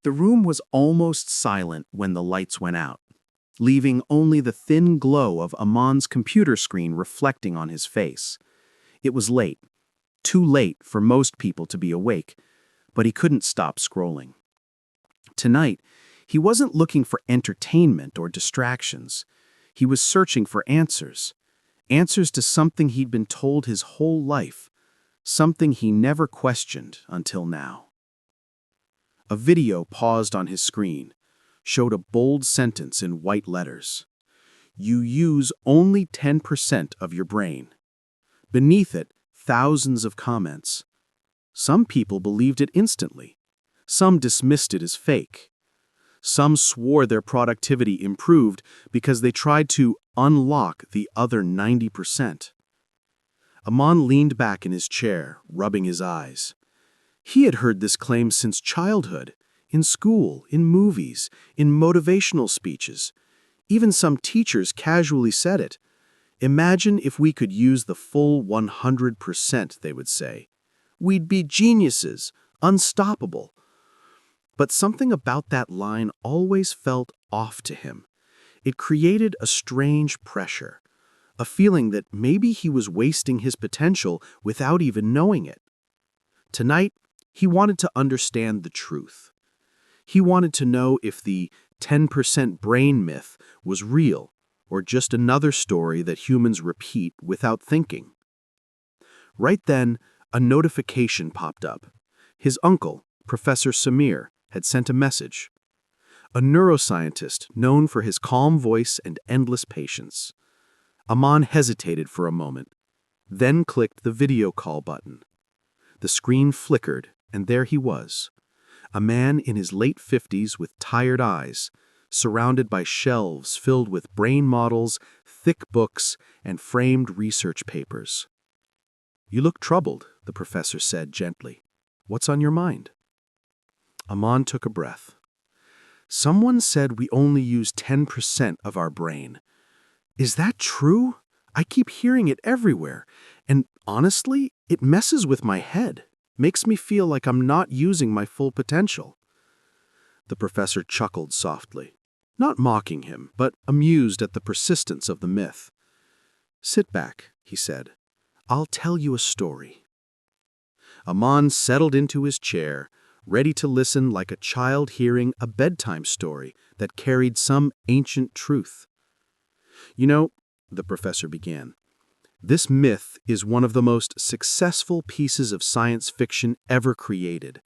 The room was almost silent when the lights went out, leaving only the thin glow of Amon's computer screen reflecting on his face. It was late, too late for most people to be awake, but he couldn't stop scrolling. Tonight, he wasn't looking for entertainment or distractions. He was searching for answers. Answers to something he'd been told his whole life, something he never questioned until now. A video paused on his screen, showed a bold sentence in white letters. You use only 10% of your brain. Beneath it, thousands of comments. Some people believed it instantly. Some dismissed it as fake. Some swore their productivity improved because they tried to unlock the other 90%. Amon leaned back in his chair, rubbing his eyes. He had heard this claim since childhood, in school, in movies, in motivational speeches. Even some teachers casually said it. Imagine if we could use the full 100%, they would say. We'd be geniuses, unstoppable. But something about that line always felt off to him. It created a strange pressure, a feeling that maybe he was wasting his potential without even knowing it. Tonight, he wanted to understand the truth. He wanted to know if the 10% brain myth was real or just another story that humans repeat without thinking. Right then, a notification popped up. His uncle, Professor Samir, had sent a message. A neuroscientist known for his calm voice and endless patience. Amon hesitated for a moment, then clicked the video call button. The screen flickered, and there he was, a man in his late 50s with tired eyes, surrounded by shelves filled with brain models, thick books, and framed research papers. You look troubled, the professor said gently. What's on your mind? Amon took a breath. Someone said we only use 10% of our brain. Is that true? I keep hearing it everywhere, and honestly, it messes with my head, makes me feel like I'm not using my full potential. The professor chuckled softly, not mocking him, but amused at the persistence of the myth. Sit back, he said. I'll tell you a story. Amon settled into his chair, ready to listen like a child hearing a bedtime story that carried some ancient truth. You know, the professor began, this myth is one of the most successful pieces of science fiction ever created.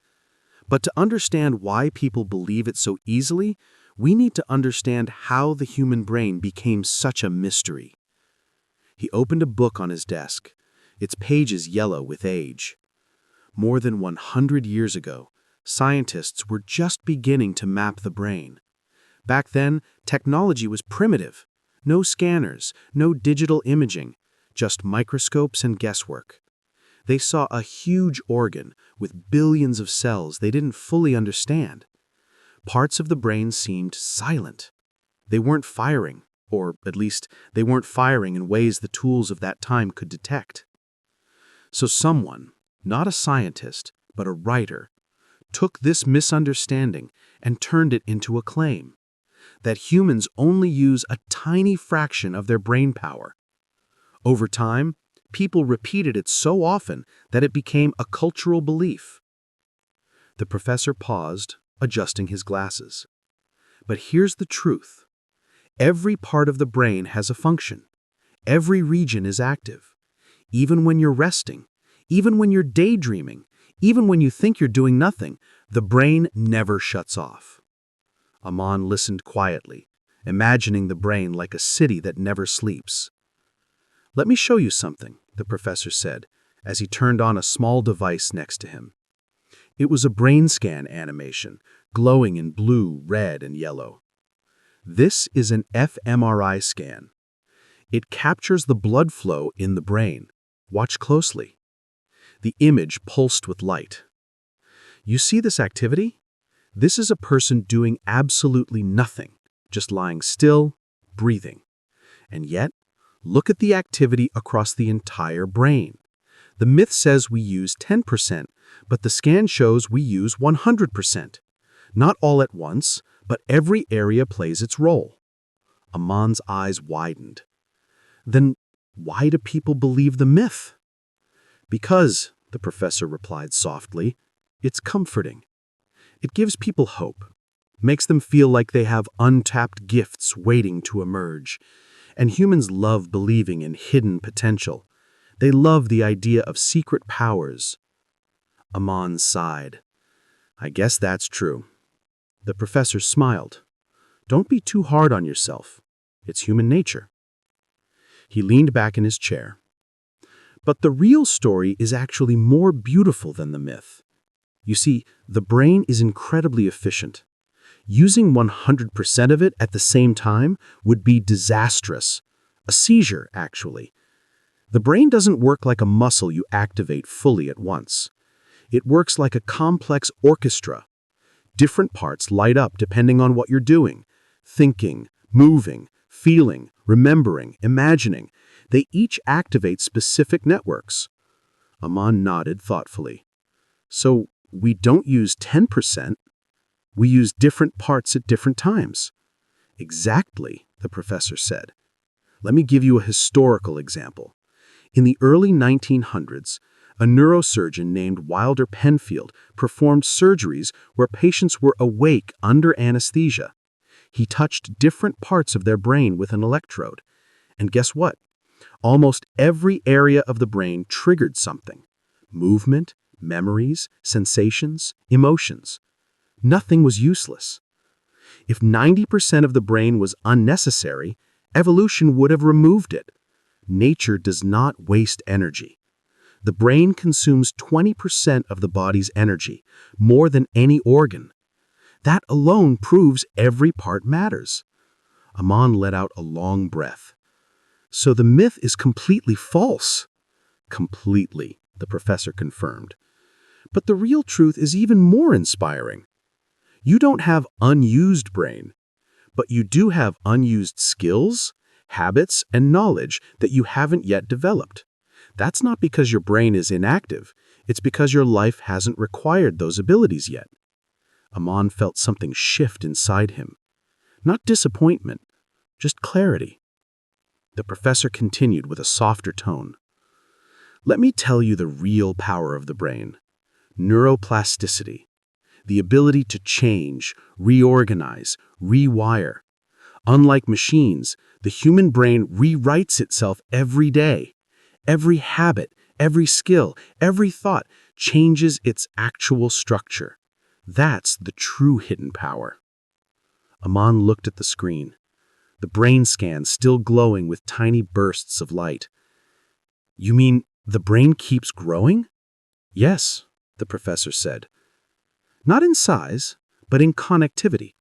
But to understand why people believe it so easily, we need to understand how the human brain became such a mystery. He opened a book on his desk, its pages yellow with age. More than 100 years ago, scientists were just beginning to map the brain. Back then, technology was primitive. No scanners, no digital imaging, just microscopes and guesswork. They saw a huge organ with billions of cells they didn't fully understand. Parts of the brain seemed silent. They weren't firing, or at least they weren't firing in ways the tools of that time could detect. So someone, not a scientist, but a writer, took this misunderstanding and turned it into a claim that humans only use a tiny fraction of their brain power. Over time, people repeated it so often that it became a cultural belief. The professor paused, adjusting his glasses. But here's the truth. Every part of the brain has a function. Every region is active. Even when you're resting, even when you're daydreaming, even when you think you're doing nothing, the brain never shuts off. Amon listened quietly, imagining the brain like a city that never sleeps. Let me show you something, the professor said, as he turned on a small device next to him. It was a brain scan animation, glowing in blue, red, and yellow. This is an fMRI scan. It captures the blood flow in the brain. Watch closely. The image pulsed with light. You see this activity? This is a person doing absolutely nothing, just lying still, breathing. And yet, look at the activity across the entire brain. The myth says we use 10%, but the scan shows we use 100%. Not all at once, but every area plays its role. Amon's eyes widened. Then why do people believe the myth? Because, the professor replied softly, it's comforting. It gives people hope, makes them feel like they have untapped gifts waiting to emerge. And humans love believing in hidden potential. They love the idea of secret powers. Amon sighed. I guess that's true. The professor smiled. Don't be too hard on yourself. It's human nature. He leaned back in his chair. But the real story is actually more beautiful than the myth. You see, the brain is incredibly efficient. Using 100% of it at the same time would be disastrous. A seizure, actually. The brain doesn't work like a muscle you activate fully at once. It works like a complex orchestra. Different parts light up depending on what you're doing. Thinking, moving, feeling, remembering, imagining. They each activate specific networks. Amon nodded thoughtfully. So we don't use 10%. We use different parts at different times. Exactly, the professor said. Let me give you a historical example. In the early 1900s, a neurosurgeon named Wilder Penfield performed surgeries where patients were awake under anesthesia. He touched different parts of their brain with an electrode. And guess what? Almost every area of the brain triggered something. Movement, memories, sensations, emotions. Nothing was useless. If 90% of the brain was unnecessary, evolution would have removed it. Nature does not waste energy. The brain consumes 20% of the body's energy, more than any organ. That alone proves every part matters. Amon let out a long breath. So the myth is completely false. Completely, the professor confirmed. But the real truth is even more inspiring. You don't have unused brain, but you do have unused skills, habits, and knowledge that you haven't yet developed. That's not because your brain is inactive. It's because your life hasn't required those abilities yet. Amon felt something shift inside him. Not disappointment, just clarity. The professor continued with a softer tone. Let me tell you the real power of the brain. Neuroplasticity. The ability to change, reorganize, rewire. Unlike machines, the human brain rewrites itself every day. Every habit, every skill, every thought changes its actual structure. That's the true hidden power. Amon looked at the screen, the brain scan still glowing with tiny bursts of light. You mean the brain keeps growing? Yes, the professor said. Not in size, but in connectivity.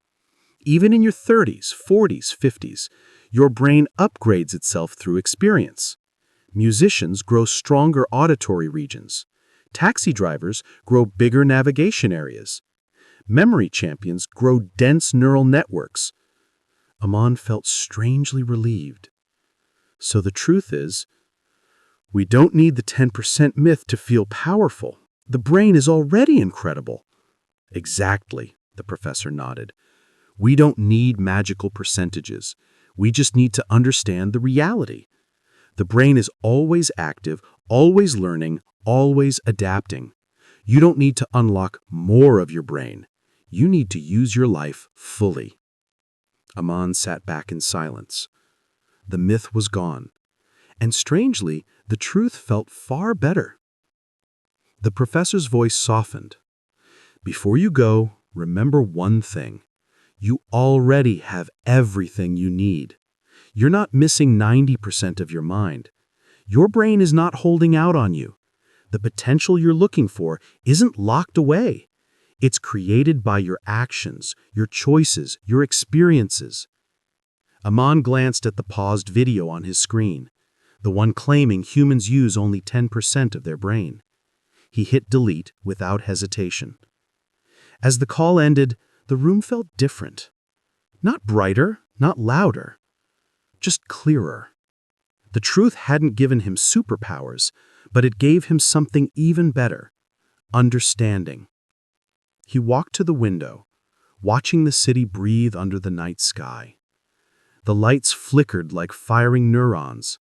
Even in your 30s, 40s, 50s, your brain upgrades itself through experience. Musicians grow stronger auditory regions. Taxi drivers grow bigger navigation areas. Memory champions grow dense neural networks. Amon felt strangely relieved. So the truth is, we don't need the 10% myth to feel powerful. The brain is already incredible. Exactly, the professor nodded. We don't need magical percentages. We just need to understand the reality. The brain is always active, always learning, always adapting. You don't need to unlock more of your brain. You need to use your life fully. Amon sat back in silence. The myth was gone. And strangely, the truth felt far better. The professor's voice softened. Before you go, remember one thing. You already have everything you need. You're not missing 90% of your mind. Your brain is not holding out on you. The potential you're looking for isn't locked away. It's created by your actions, your choices, your experiences. Amon glanced at the paused video on his screen, the one claiming humans use only 10% of their brain. He hit delete without hesitation. As the call ended, the room felt different. Not brighter, not louder, just clearer. The truth hadn't given him superpowers, but it gave him something even better: understanding. He walked to the window, watching the city breathe under the night sky. The lights flickered like firing neurons,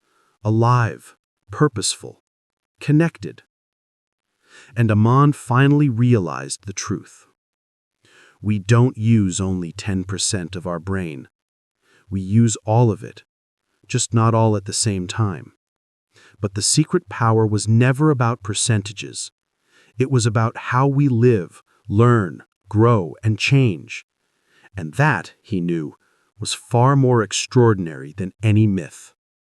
alive, purposeful, connected. And Aman finally realized the truth. We don't use only 10% of our brain. We use all of it, just not all at the same time. But the secret power was never about percentages. It was about how we live, learn, grow, and change. And that, he knew, was far more extraordinary than any myth.